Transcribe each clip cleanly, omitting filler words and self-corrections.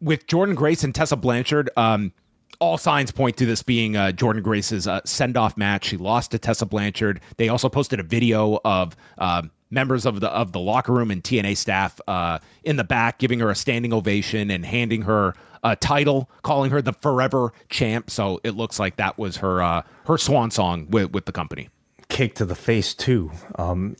with Jordynne Grace and Tessa Blanchard, all signs point to this being Jordynne Grace's send-off match. She lost to Tessa Blanchard. They also posted a video of members of the locker room and TNA staff in the back giving her a standing ovation and handing her a title, calling her the Forever Champ. So it looks like that was her swan song with the company. Kick to the face too.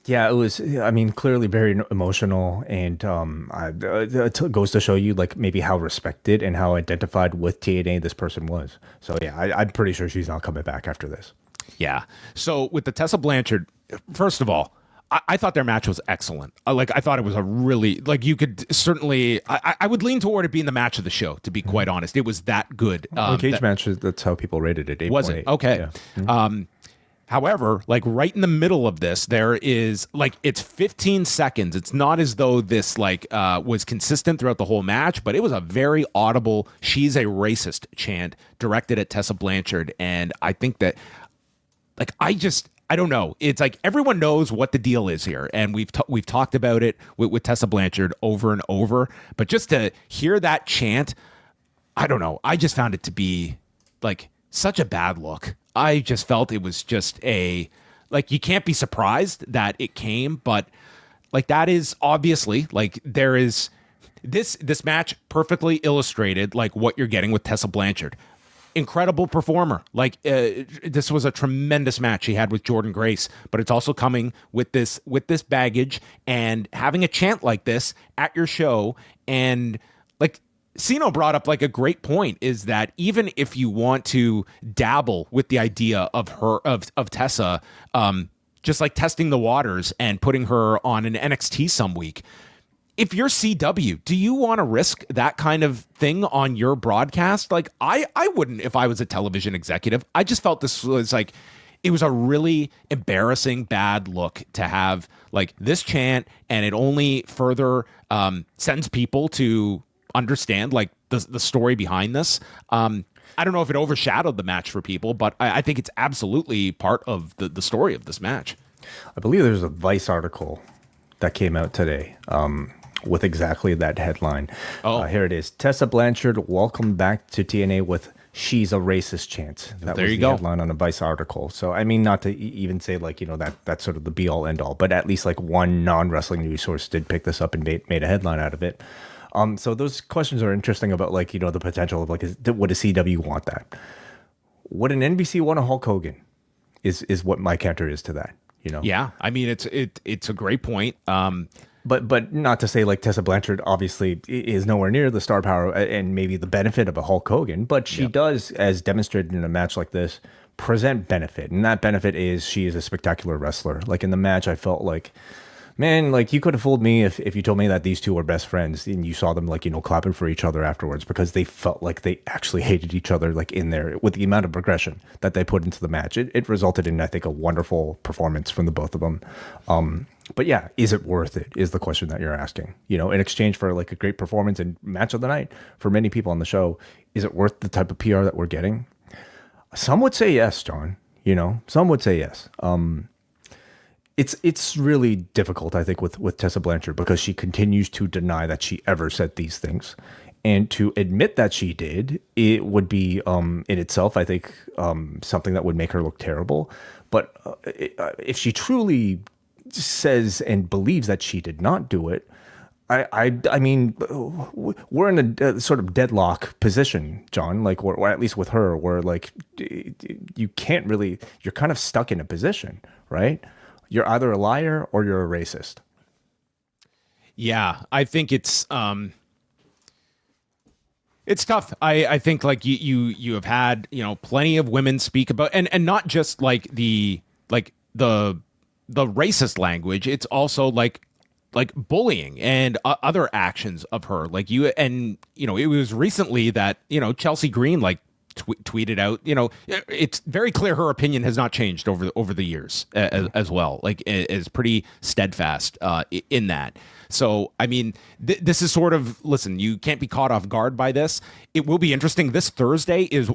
Yeah, it was. I mean, clearly very emotional, and it goes to show you like maybe how respected and how identified with TNA this person was. So yeah, I'm pretty sure she's not coming back after this. Yeah. So with the Tessa Blanchard, first of all, I thought their match was excellent. I thought it was a really, you could certainly, I would lean toward it being the match of the show, to be quite honest. It was that good. Cage matches, that's how people rated it. 8. Was it? Okay. Yeah. Mm-hmm. However, right in the middle of this, there is it's 15 seconds. It's not as though this was consistent throughout the whole match, but it was a very audible "she's a racist" chant directed at Tessa Blanchard. And I think that I don't know. It's everyone knows what the deal is here, and we've talked about it with Tessa Blanchard over and over. But just to hear that chant, I don't know. I just found it to be such a bad look. I just felt it was just you can't be surprised that it came, but that is obviously there is this match perfectly illustrated what you're getting with Tessa Blanchard. Incredible performer. This was a tremendous match he had with Jordynne Grace, but it's also coming with this baggage and having a chant like this at your show. And Sino brought up a great point, is that even if you want to dabble with the idea of Tessa, just testing the waters and putting her on an NXT some week, if you're CW, do you want to risk that kind of thing on your broadcast? I wouldn't if I was a television executive. I just felt this was it was a really embarrassing bad look to have this chant, and it only further sends people to understand the story behind this. I don't know if it overshadowed the match for people, but I think it's absolutely part of the story of this match. I believe there's a Vice article that came out today with exactly that headline. Here it is. Tessa Blanchard, welcome back to TNA with "she's a racist" chant. That there was you the go. Headline on a Vice article. So I mean, not to even say that's sort of the be all end all, but at least one non-wrestling news source did pick this up and made a headline out of it. So those questions are interesting about the potential of would a CW want that? Would an NBC want a Hulk Hogan? Is what my counter is to that. Yeah, I mean it's a great point. But not to say Tessa Blanchard obviously is nowhere near the star power and maybe the benefit of a Hulk Hogan, but she does, as demonstrated in a match like this, present benefit, and that benefit is she is a spectacular wrestler. In the match, I felt man, you could have fooled me if you told me that these two were best friends and you saw them clapping for each other afterwards, because they felt like they actually hated each other in there with the amount of progression that they put into the match. It resulted in, I think, a wonderful performance from the both of them. But yeah, is it worth it is the question that you're asking. In exchange for a great performance and match of the night for many people on the show, is it worth the type of PR that we're getting? Some would say yes, John. Some would say yes. It's really difficult, I think, with Tessa Blanchard, because she continues to deny that she ever said these things. And to admit that she did, it would be in itself, I think, something that would make her look terrible. But if she truly says and believes that she did not do it, I mean, we're in a sort of deadlock position, John, or at least with her, where you can't really, you're kind of stuck in a position, right? You're either a liar or you're a racist. Yeah, I think it's tough. I think you have had plenty of women speak about, and not just the racist language. It's also bullying and other actions of her. It was recently that Chelsea Green tweeted out, it's very clear her opinion has not changed over the years as well. Is pretty steadfast in that. So, I mean, this is sort of, listen, you can't be caught off guard by this. It will be interesting. This Thursday is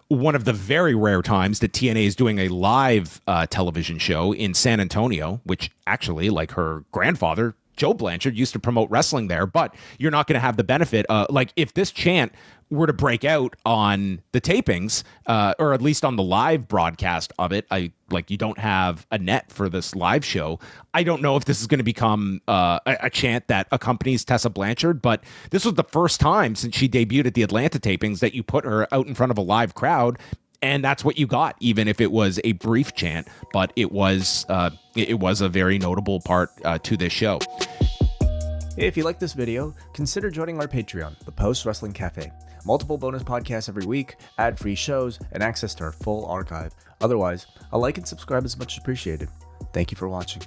one of the very rare times that TNA is doing a live television show in San Antonio, which actually, her grandfather Joe Blanchard used to promote wrestling there, but you're not going to have the benefit. Like if this chant were to break out on the tapings, or at least on the live broadcast of it, you don't have a net for this live show. I don't know if this is going to become a chant that accompanies Tessa Blanchard, but this was the first time since she debuted at the Atlanta tapings that you put her out in front of a live crowd. And that's what you got, even if it was a brief chant, but it was a very notable part to this show. If you like this video, consider joining our Patreon, the Post Wrestling Cafe. Multiple bonus podcasts every week, ad-free shows, and access to our full archive. Otherwise, a like and subscribe is much appreciated. Thank you for watching.